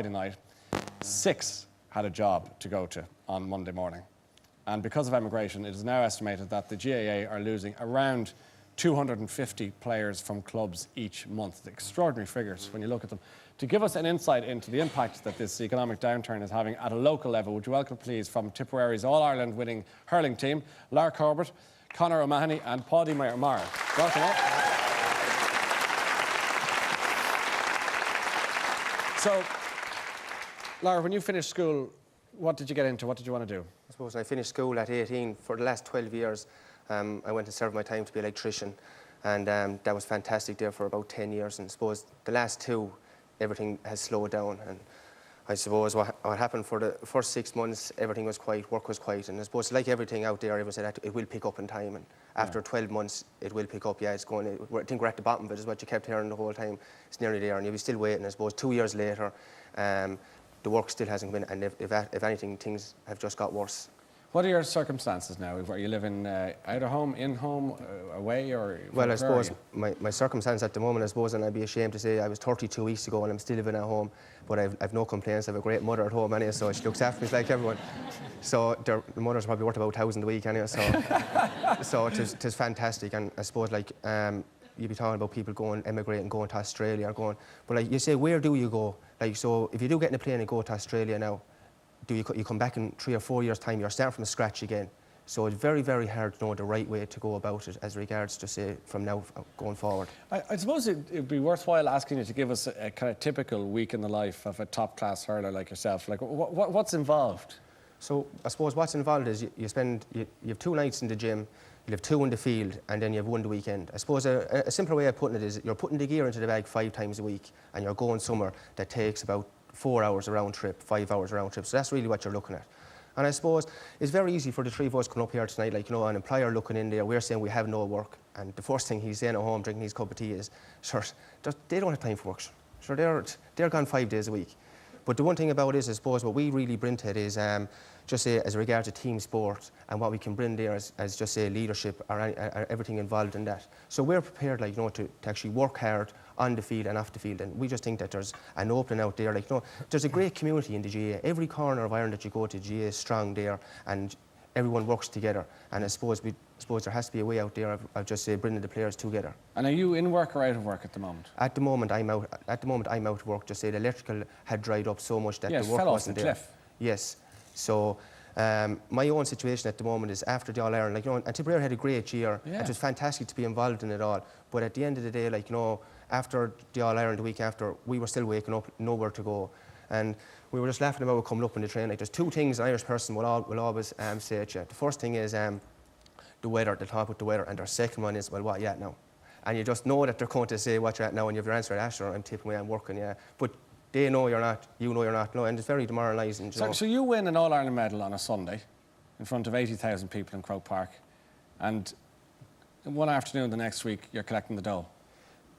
night, 6 had a job to go to on Monday morning. And because of emigration, it is now estimated that the GAA are losing around 250 players from clubs each month. Extraordinary figures when you look at them. To give us an insight into the impact that this economic downturn is having at a local level, would you welcome, please, from Tipperary's All-Ireland winning hurling team, Lara Corbett, Conor O'Mahony and Paudie Maher. Welcome up. So, Lara, when you finished school, what did you get into? What did you want to do? I suppose when I finished school at 18, for the last 12 years, I went to serve my time to be an electrician. And that was fantastic there for about 10 years. And I suppose the last 2, everything has slowed down. And I suppose what happened for the first 6 months, everything was quiet, work was quiet. And I suppose like everything out there, everyone said that it will pick up in time. And after 12 months, it will pick up. Yeah, it's going. I think we're at the bottom of it, is what you kept hearing the whole time. It's nearly there, and you'll be still waiting. I suppose 2 years later, the work still hasn't come in, and if anything, things have just got worse. What are your circumstances now? Are you living out of home, in home, away, or? Well, I suppose my circumstance at the moment, I suppose, and I'd be ashamed to say, I was 32 weeks ago and I'm still living at home, but I've no complaints. I have a great mother at home anyway, so she looks after me like everyone. So the mother's probably worth about 1,000 a week anyway, so it is fantastic. And I suppose like you'd be talking about people emigrating, going to Australia, or going, but like you say, where do you go? Like, so if you do get in a plane and go to Australia now, you come back in 3 or 4 years' time, you're starting from scratch again. So it's very, very hard to know the right way to go about it as regards to, say, from now going forward. I suppose it'd be worthwhile asking you to give us a kind of typical week in the life of a top-class hurler like yourself. Like, what's involved? So I suppose what's involved is you have 2 nights in the gym, you have 2 in the field, and then you have 1 the weekend. I suppose a simpler way of putting it is you're putting the gear into the bag 5 times a week, and you're going somewhere that takes about 4 hours a round trip, 5 hours a round trip. So that's really what you're looking at. And I suppose it's very easy for the 3 of us coming up here tonight, like, you know, an employer looking in there, we're saying we have no work, and the first thing he's saying at home drinking his cup of tea is, sure, they don't have time for work. Sure, they're gone 5 days a week. But the one thing about it is, I suppose, what we really bring to it is just say as regards to team sport and what we can bring there as just say leadership or everything involved in that. So we're prepared, like, you know, to actually work hard on the field and off the field, and we just think that there's an opening out there. Like, you know, there's a great community in the GA. Every corner of Ireland that you go to, GA is strong there, and everyone works together. And I suppose there has to be a way out there of just say bringing the players together. And are you in work or out of work at the moment? At the moment, I'm out. At the moment, I'm out of work. Just say the electrical had dried up so much that the work wasn't there. Cliff. Yes. So my own situation at the moment is after the All-Ireland, like, you know, and Tipperary had a great year. It was fantastic to be involved in it all. But at the end of the day, like, you know, after the All-Ireland the week after, we were still waking up, nowhere to go. And we were just laughing about coming up on the train. Like, there's 2 things an Irish person will always say to you. The first thing is the weather, they'll talk about the weather, and their second one is, well, what are you at now? And you just know that they're going to say what you're at now, and you have your answer at, sure, I'm tipping away, I'm working, yeah. But they know you're not, you know you're not, no, and it's very demoralising. So you win an All-Ireland medal on a Sunday in front of 80,000 people in Croke Park, and one afternoon the next week you're collecting the dough.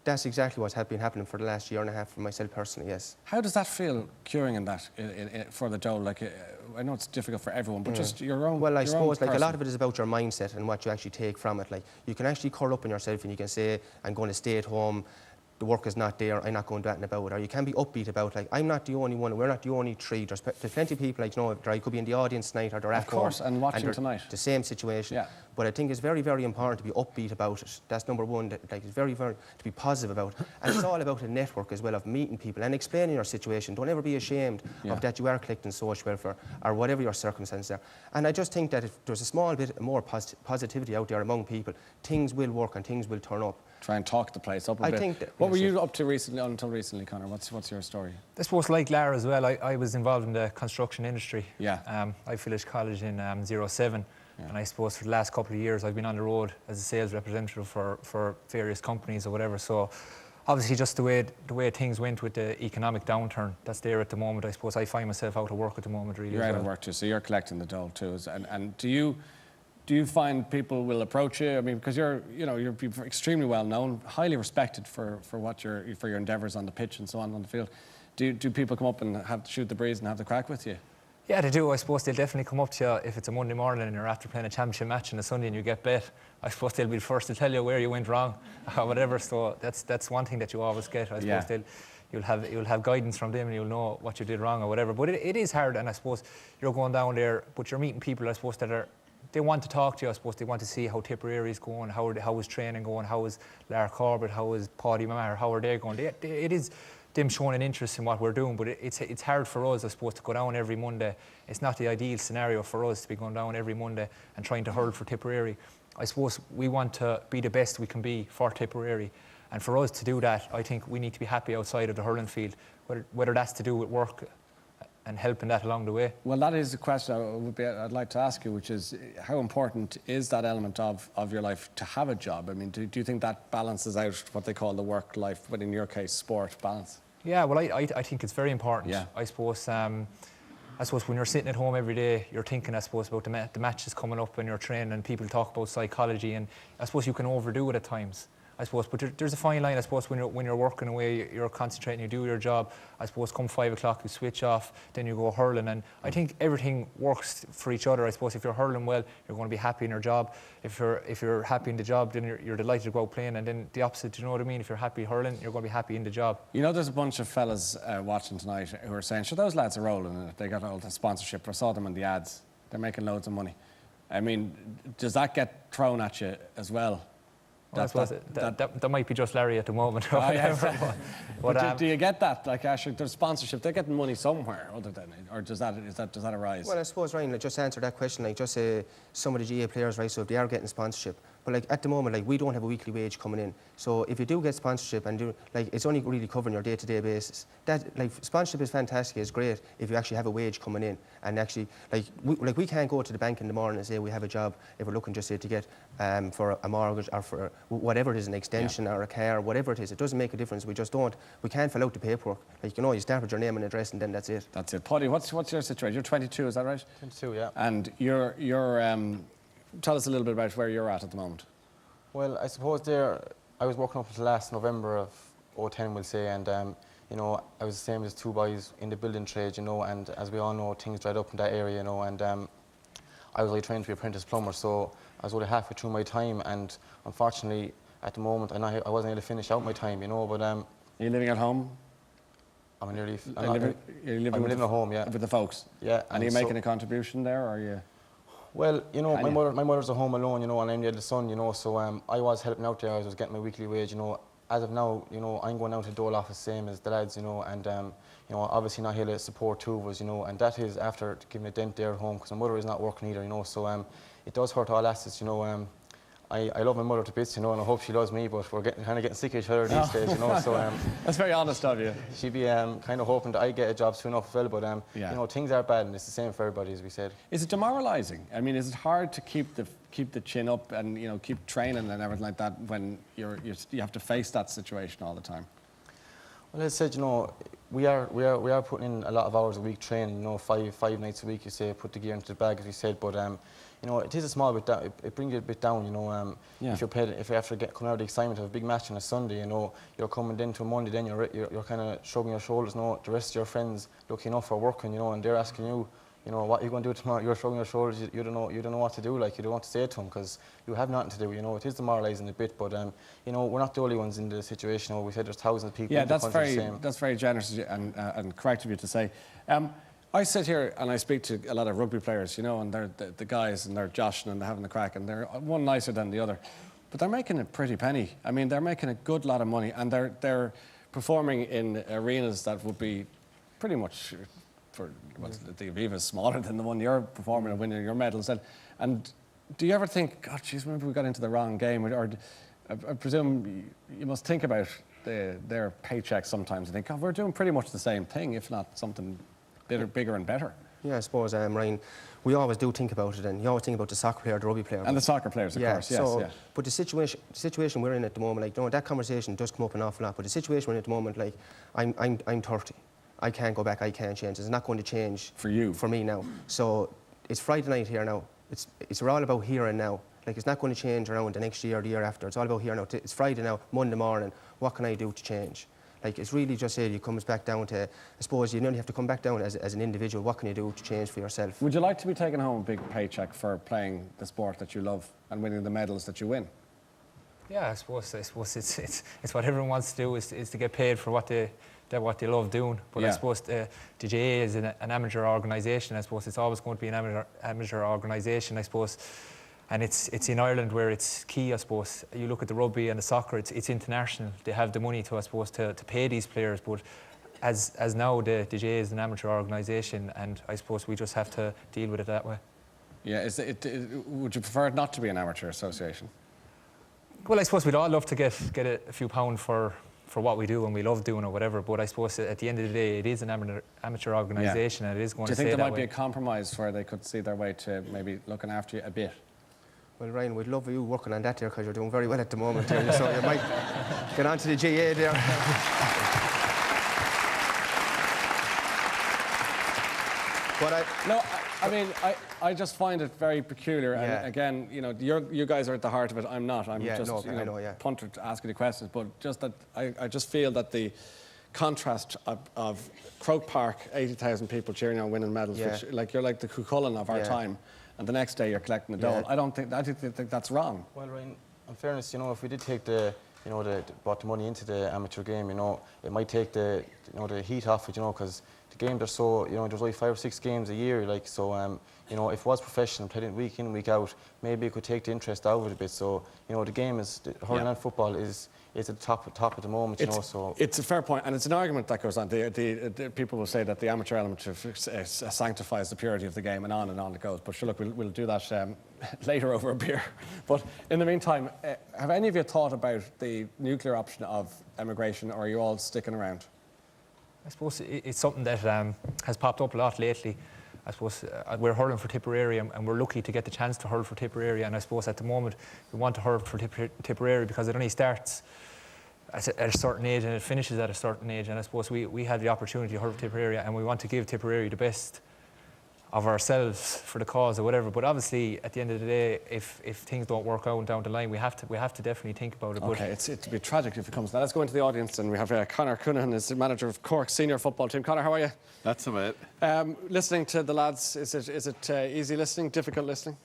That's exactly what's been happening for the last year and a half for myself personally, yes. How does that feel, queuing in that for the dough? Like, I know it's difficult for everyone, but just your own. Well, I suppose like a lot of it is about your mindset and what you actually take from it. Like, you can actually curl up on yourself and you can say, I'm going to stay at home, the work is not there, I'm not going to do that about it. Or you can be upbeat about, like, I'm not the only one, we're not the only 3. There's plenty of people, like, you know, they could be in the audience tonight or they're at home. Of course, and watching tonight. The same situation. Yeah. But I think it's very, very important to be upbeat about it. That's number one. Like, it's very, very to be positive about it. And it's all about a network as well of meeting people and explaining your situation. Don't ever be ashamed of that you are collecting social welfare or whatever your circumstances are. And I just think that if there's a small bit more positivity out there among people, things will work and things will turn up. Try and talk the place up a bit. Think that, what were you up to until recently, Conor? What's your story? I suppose like Lara as well, I was involved in the construction industry. Yeah. I finished college in 07. And I suppose for the last couple of years I've been on the road as a sales representative for various companies or whatever. So obviously just the way things went with the economic downturn that's there at the moment, I suppose I find myself out of work at the moment really. You're out of work too, so you're collecting the dough too. And do you find people will approach you? I mean, because you're extremely well known, highly respected for your endeavours on the pitch and so on the field. Do people come up and shoot the breeze and have the crack with you? Yeah, they do. I suppose they'll definitely come up to you if it's a Monday morning and you're after playing a championship match on a Sunday and you get bet. I suppose they'll be the first to tell you where you went wrong or whatever. So that's one thing that you always get. I suppose you'll have guidance from them, and you'll know what you did wrong or whatever. But it is hard, and I suppose you're going down there, but you're meeting people, I suppose, they want to talk to you. I suppose they want to see how Tipperary is going, how is training going, how is Corbett, how is Paudie, Maher, how are they going. It is them showing an interest in what we're doing, but it's hard for us, I suppose, to go down every Monday. It's not the ideal scenario for us to be going down every Monday and trying to hurl for Tipperary. I suppose we want to be the best we can be for Tipperary. And for us to do that, I think we need to be happy outside of the hurling field, whether that's to do with work and helping that along the way. Well, that is the question I'd like to ask you, which is how important is that element of your life to have a job? I mean, do you think that balances out what they call the work life, but in your case, sport balance? Yeah, well, I think it's very important. Yeah. I suppose when you're sitting at home every day, you're thinking, I suppose, about the matches coming up and you're training, and people talk about psychology, and I suppose you can overdo it at times. I suppose, but there's a fine line. I suppose when you're working away, you're concentrating, you do your job. I suppose come 5 o'clock, you switch off, then you go hurling, and I think everything works for each other. I suppose if you're hurling well, you're going to be happy in your job. If you're happy in the job, then you're delighted to go out playing, and then the opposite. Do you know what I mean? If you're happy hurling, you're going to be happy in the job. You know, there's a bunch of fellas watching tonight who are saying, "Sure, those lads are rolling in it. They got all the sponsorship. I saw them in the ads. They're making loads of money." I mean, does that get thrown at you as well? That might be just Larry at the moment. Oh, yeah. But do you get that? Like, actually, there's sponsorship. They're getting money somewhere other than it, or does that arise? Well, I suppose, Ryan, like, just to answer that question, like, just say some of the GA players, right, so if they are getting sponsorship, but like at the moment, like, we don't have a weekly wage coming in. So if you do get sponsorship and do, like, it's only really covering your day-to-day basis. That, like, sponsorship is fantastic, it's great if you actually have a wage coming in, and actually, we can't go to the bank in the morning and say we have a job if we're looking just say to get for a mortgage or for whatever it is, an extension or a car, whatever it is. It doesn't make a difference. We just don't. We can't fill out the paperwork. Like, you know, you start with your name and address, and then that's it. That's it. Paudie, what's your situation? You're 22, is that right? 22, yeah. And you're tell us a little bit about where you're at the moment. Well, I suppose I was working up until last November of 2010, we'll say, and you know, I was the same as two boys in the building trade, you know, and as we all know, things dried up in that area, you know, and I was trained to be apprentice plumber, so I was only halfway through my time, and unfortunately, at the moment, I wasn't able to finish out my time, you know, but... Are you living at home? I'm living at home, yeah. With the folks? Yeah. And are you making a contribution there, or are you...? Well, you know, my mother's at home alone, you know, and I'm the eldest son, you know, so I was helping out there. I was getting my weekly wage, you know. As of now, you know, I'm going out to the dole office, same as the lads, you know, and, you know, obviously not here to support two of us, you know, and that is after giving a dent there at home, because my mother is not working either, you know, so it does hurt all assets, you know. I love my mother to bits, you know, and I hope she loves me, but we're kind of getting sick of each other these days, you know, so... That's very honest of you. She'd be kind of hoping that I get a job soon enough as well, but, you know, things are bad, and it's the same for everybody, as we said. Is it demoralising? I mean, is it hard to keep the chin up and, you know, keep training and everything like that when you have to face that situation all the time? Well, as I said, you know, we are putting in a lot of hours a week training, you know, five nights a week, you say, put the gear into the bag, as we said, but... you know, it is a small bit down. It brings you a bit down, you know. If you have to come out of the excitement of a big match on a Sunday, you know, you're coming in to a Monday, then you're kind of shrugging your shoulders. You know, the rest of your friends looking up for working, you know, and they're asking you, you know, what are you going to do tomorrow? You're shrugging your shoulders. You don't know what to do. Like, you don't want to say to them because you have nothing to do. You know, it is demoralising a bit, but you know, we're not the only ones in the situation. You know, we said there's thousands of people. Yeah, in the country that's very generous and correct of you to say. I sit here and I speak to a lot of rugby players, you know, and they're the guys and they're joshing and they're having the crack and they're one nicer than the other. But they're making a pretty penny. I mean, they're making a good lot of money and they're performing in arenas that would be pretty much the Aviva's smaller than the one you're performing and winning your medals. And do you ever think, God, jeez, maybe we got into the wrong game? Or I presume you must think about their paychecks sometimes and think, God, we're doing pretty much the same thing, if not something bigger and better. Yeah, I suppose, Ryan, we always do think about it, and you always think about the soccer player, the rugby player. And the soccer players, of course, yes. But the situation we're in at the moment, like, you know, that conversation does come up an awful lot, but the situation we're in at the moment, like, I'm 30. I can't go back, I can't change. It's not going to change for me now. So it's Friday night here now. It's all about here and now. Like, it's not going to change around the next year or the year after. It's all about here now. It's Friday now, Monday morning. What can I do to change? Like, it's really just it comes back down to, I suppose you nearly have to come back down as an individual. What can you do to change for yourself? Would you like to be taking home a big paycheck for playing the sport that you love and winning the medals that you win? Yeah, I suppose it's what everyone wants to do is to get paid for what they what they love doing. But I Yeah. suppose the GAA is an amateur organisation. I suppose it's always going to be an amateur organisation, I suppose. And it's in Ireland where it's key, I suppose. You look at the rugby and the soccer, it's international. They have the money to, I suppose, to pay these players. But as now, the GAA is an amateur organisation, and I suppose we just have to deal with it that way. Yeah, would you prefer it not to be an amateur association? Well, I suppose we'd all love to get a few pounds for what we do and we love doing or whatever, but I suppose at the end of the day it is an amateur organisation, and it is going to stay that way. Do you think there might be a compromise where they could see their way to maybe looking after you a bit? Well, Ryan, we'd love you working on that there, because you're doing very well at the moment there, so you might get onto the GA there. But I just find it very peculiar. Yeah. And again, you know, you guys are at the heart of it. I'm not. I'm just I know, yeah. punter to asking the questions. But just that, I just feel that the contrast of Croke Park, 80,000 people cheering on winning medals, Yeah. which, like, you're like the Cuchulainn of our time, and the next day you're collecting the dole. Yeah. I think that's wrong. Well, Ryan, in fairness, you know, if we did take brought the money into the amateur game, you know, it might take the heat off it, you know, because the game, there's only 5 or 6 games a year, like, so, you know, if it was professional, played it week in, week out, maybe it could take the interest out of it a bit. So, you know, the game hurling and football is at the top at the moment, you know. So it's a fair point, and it's an argument that goes on. The people will say that the amateur element sanctifies the purity of the game, and on it goes. But sure, look, we'll do that later over a beer. But in the meantime, have any of you thought about the nuclear option of emigration, or are you all sticking around? I suppose it's something that has popped up a lot lately. I suppose we're hurling for Tipperary, and we're lucky to get the chance to hurl for Tipperary. And I suppose at the moment we want to hurl for Tipperary because it only starts at a certain age and it finishes at a certain age. And I suppose we had the opportunity to hurl for Tipperary, and we want to give Tipperary the best of ourselves for the cause or whatever. But obviously, at the end of the day, if things don't work out down the line, we have to definitely think about it. Okay, it'd be tragic if it comes. Now let's go into the audience, and we have Conor Counihan, is the manager of Cork senior football team. Conor, how are you? That's a bit. Listening to the lads, is it easy listening, difficult listening?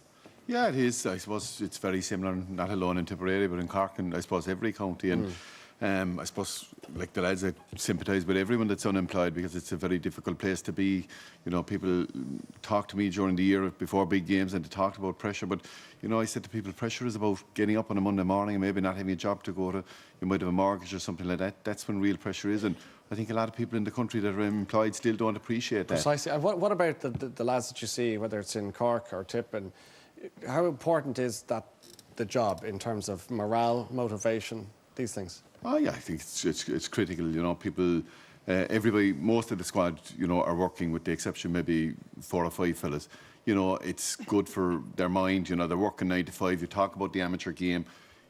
Yeah, it is. I suppose it's very similar, not alone in Tipperary, but in Cork and I suppose every county. And I suppose, like the lads, I sympathise with everyone that's unemployed, because it's a very difficult place to be. You know, people talk to me during the year before big games, and they talked about pressure. But, you know, I said to people, pressure is about getting up on a Monday morning and maybe not having a job to go to. You might have a mortgage or something like that. That's when real pressure is. And I think a lot of people in the country that are employed still don't appreciate that. Precisely. And what about the lads that you see, whether it's in Cork or Tip, and how important is the job in terms of morale, motivation, these things? Oh yeah, I think it's critical. You know, people, everybody, most of the squad, you know, are working, with the exception maybe 4 or 5 fellas. You know, it's good for their mind. You know, they're working 9 to 5. You talk about the amateur game.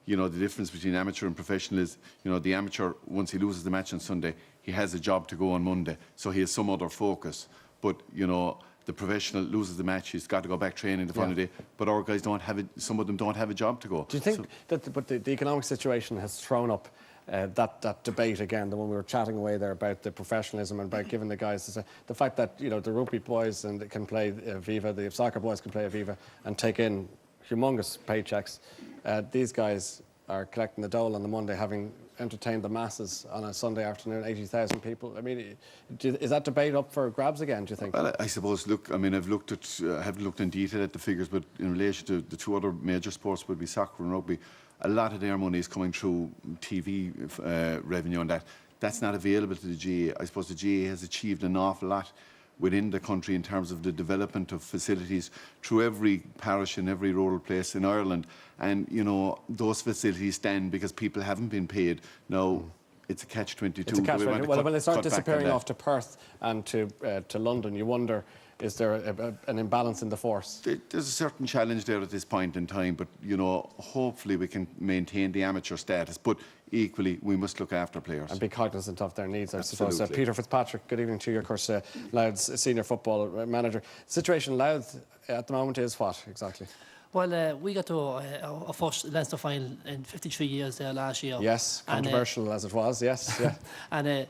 You know, the difference between amateur and professional is, you know, the amateur, once he loses the match on Sunday, he has a job to go on Monday, so he has some other focus. But, you know, the professional loses the match, he's got to go back training the following day. But our guys don't have it. Some of them don't have a job to go. Do you think that the economic situation has thrown up that debate again, the one we were chatting away there about the professionalism and about giving the guys the fact that, you know, the rugby boys and can play Viva, the soccer boys can play Viva and take in humongous paychecks. These guys are collecting the dole on the Monday, having entertained the masses on a Sunday afternoon, 80,000 people. I mean, is that debate up for grabs again, do you think? Well, I suppose, look, I mean, I haven't looked in detail at the figures, but in relation to the 2 other major sports, would be soccer and rugby, a lot of their money is coming through TV revenue, and that's not available to the GAA. I suppose the GAA has achieved an awful lot within the country in terms of the development of facilities through every parish and every rural place in Ireland. And, you know, those facilities stand because people haven't been paid. Now, it's a catch-22. It's a catch-22. Well, when they start disappearing off to Perth and to London, you wonder, is there an imbalance in the force? There's a certain challenge there at this point in time, but, you know, hopefully we can maintain the amateur status. But equally, we must look after players. And be cognizant of their needs, I Absolutely. suppose. Peter Fitzpatrick, good evening to you, of course, Louth's senior football manager. The situation in Louth at the moment is what, exactly? Well, we got to our first Leinster final in 53 years there last year. Yes, controversial as it was, yes. Yeah. And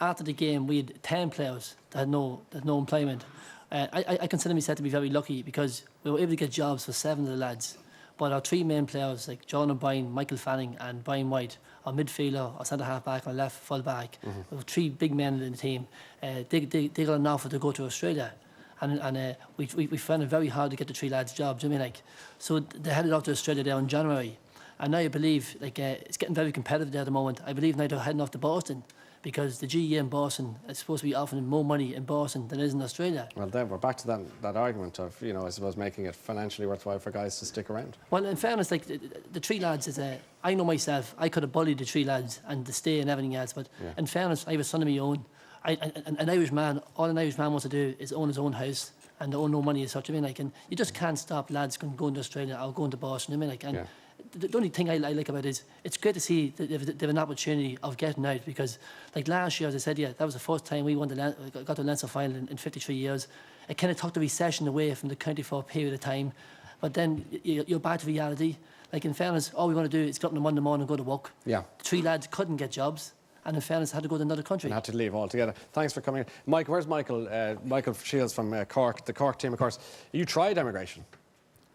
after the game, we had 10 players that had no employment. I consider myself to be very lucky because we were able to get jobs for 7 of the lads. But our three main players, like John O'Brien, Michael Fanning and Brian White, our midfielder, our centre half back, our left full back, we have three big men in the team. They got an offer to go to Australia. And we found it very hard to get the three lads jobs. I mean, like, so they headed off to Australia there in January. And now I believe, like, it's getting very competitive there at the moment. I believe now they're heading off to Boston, because the GE in Boston is supposed to be offering more money in Boston than it is in Australia. Well, then we're back to that argument of, you know, I suppose making it financially worthwhile for guys to stick around. Well, in fairness, like the three lads is I know myself, I could have bullied the three lads and the stay and everything else, but in fairness, I have a son of my own. An Irish man, all an Irish man wants to do is own his own house and own no money as such. I mean, like, and you just can't stop lads from going to Australia or going to Boston. I mean, like, and the only thing I like about it is it's great to see that they've an opportunity of getting out, because, like, last year, as I said, that was the first time we got to the Leinster final in 53 years. It kind of took the recession away from the county for a period of time, but then you're back to reality. Like, in fairness, all we want to do is get up on a Monday morning and go to work. Yeah. The three lads couldn't get jobs, and in fairness, had to go to another country. And had to leave altogether. Thanks for coming in. Mike, where's Michael? Michael Shields from Cork, the Cork team, of course. You tried emigration.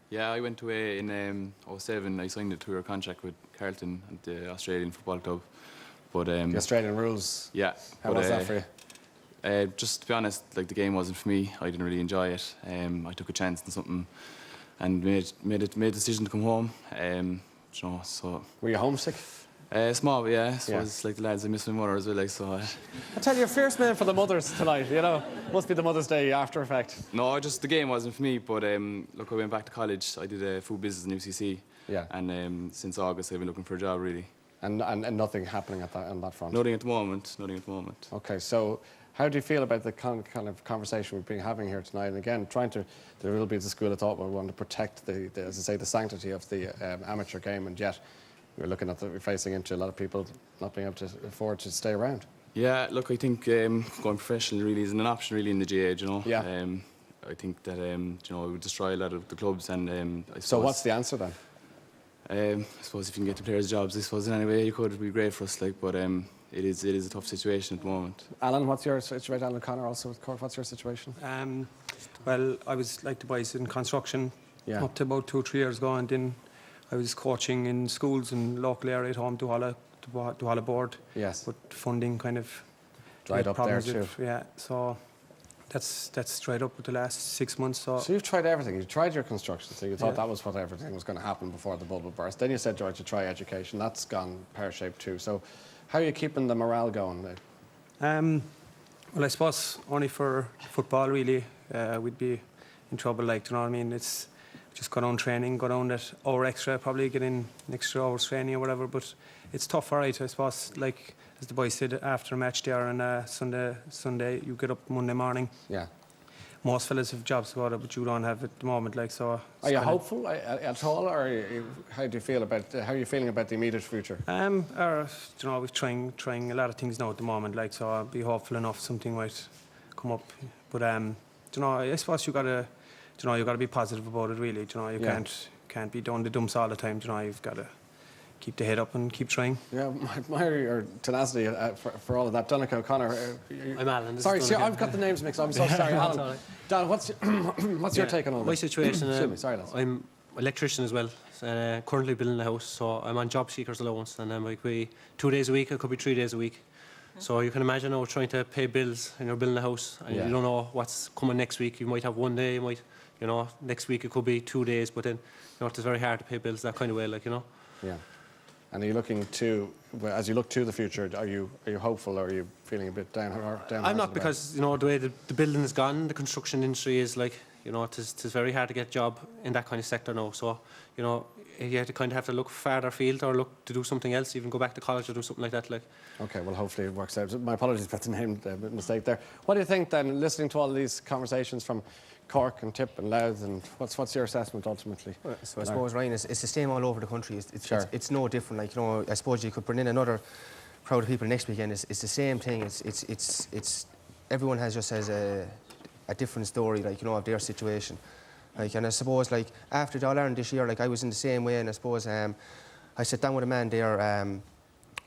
Yeah, I went away in 07. I signed a 2-year contract with Carlton at the Australian Football Club. But the Australian rules. Yeah. How was that for you? Just to be honest, like, the game wasn't for me. I didn't really enjoy it. I took a chance on something and made a decision to come home. You know, so. Were you homesick? Small, yeah. So it's like the lads, I miss my mother as well. Like, so. I tell you, you're fierce man for the mothers tonight. You know, must be the Mother's Day after effect. No, just the game wasn't for me. But look, I went back to college. I did food business in UCC. Yeah. And since August, I've been looking for a job, really. And nothing happening on that front. Nothing at the moment. Nothing at the moment. Okay, so how do you feel about the kind of conversation we've been having here tonight? And again, there will be the school of thought where we want to protect as I say, the sanctity of the amateur game, and yet we're looking at we're facing into a lot of people not being able to afford to stay around. Yeah, look, I think going professional really isn't an option really in the GA, you know. Yeah. I think that you know, it would destroy a lot of the clubs, and I suppose, so what's the answer then? I suppose if you can get the players jobs, I suppose in any way you could, it'd be great for us, like, but it is a tough situation at the moment. Alan, what's your situation? Alan Conor also with Cork, what's your situation? Well, I was like the boys in construction up to about 2 or 3 years ago, and then I was coaching in schools in local area at home, Duhala board. Yes. But funding kind of dried up there too. Yeah, so that's dried up with the last 6 months. So you've tried everything. You tried your construction, so you thought that was what everything was going to happen before the bubble burst. Then you said, George, to try education. That's gone pear-shaped too. So how are you keeping the morale going? Well, I suppose only for football really we'd be in trouble. Like, do you know what I mean? It's just go down training, go down that hour extra, probably get in an extra hour's training or whatever. But it's tough, all right. I suppose, like as the boys said, after a match there on Sunday, you get up Monday morning. Yeah. Most fellas have jobs to go to, but you don't have at the moment. Like, so. Are you hopeful at all, or how do you feel about? How are you feeling about the immediate future? You know, we're trying a lot of things now at the moment. Like, so I'll be hopeful enough something might come up. But you know, I suppose you gotta be positive about it. Really, you know, you can't be doing the dumps all the time. You know, you've got to keep the head up and keep trying. Yeah, admire your tenacity for all of that. Donegal, Conor. I'm Alan. Sorry, I've got the names mixed up. I'm so sorry, Alan. Dan, what's your take on all my this? situation? Excuse me, sorry, lads. I'm an electrician as well. Currently building a house, so I'm on job seekers allowance, and I'm like 2 days a week. It could be 3 days a week. So you can imagine now trying to pay bills and you're building a house, and you don't know what's coming next week. You might have 1 day, you know, next week it could be 2 days, but then, you know, it's very hard to pay bills that kind of way, like, you know. Yeah. And are you looking to, as you look to the future, are you hopeful, or are you feeling a bit down? I'm not, because, you know, the way the building is gone, the construction industry is like, you know, it's very hard to get a job in that kind of sector now. So, you know, you have to look farther afield, or look to do something else, even go back to college or do something like that. Like. Okay, well, hopefully it works out. My apologies for the name mistake there. What do you think then, listening to all these conversations from Cork and Tip and Louth, and what's your assessment ultimately? Well, so I suppose, Ryan, it's the same all over the country. It's no different. Like, you know, I suppose you could bring in another crowd of people next weekend. It's the same thing. It's everyone has a different story, like, you know, of their situation. Like, and I suppose, like, after the All-Ireland this year, like, I was in the same way, and I suppose I sat down with a man there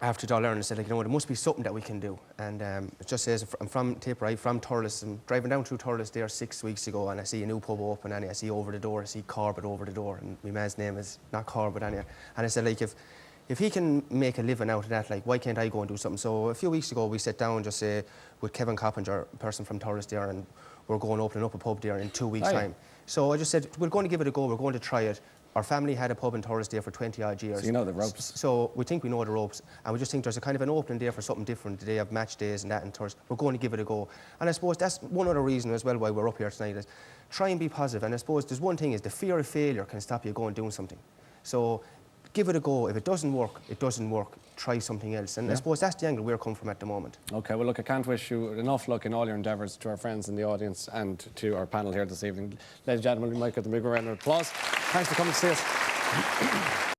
after it all learned, I said, like, you know, there must be something that we can do. And it just says, I'm from Tipperary, from Thurles. I'm driving down through Thurles there 6 weeks ago, and I see a new pub open, and I see over the door, I see Corbett over the door, and my man's name is not Corbett anyway. And I said, like, if he can make a living out of that, like, why can't I go and do something? So a few weeks ago, we sat down just with Kevin Coppinger, a person from Thurles there, and we're going opening up a pub there in 2 weeks' time. So I just said, we're going to give it a go, we're going to try it. Our family had a pub in Thurles there for 20-odd years. So you know the ropes. So we think we know the ropes, and we just think there's a kind of an opening there for something different. They have match days and that in Thurles. We're going to give it a go. And I suppose that's one other reason as well why we're up here tonight is try and be positive. And I suppose there's one thing is the fear of failure can stop you going doing something. So give it a go. If it doesn't work, it doesn't work. Try something else. And I suppose that's the angle we're coming from at the moment. Okay, well, look, I can't wish you enough luck in all your endeavours, to our friends in the audience and to our panel here this evening. Ladies and gentlemen, we might get the big round of applause. Thanks for coming to see us.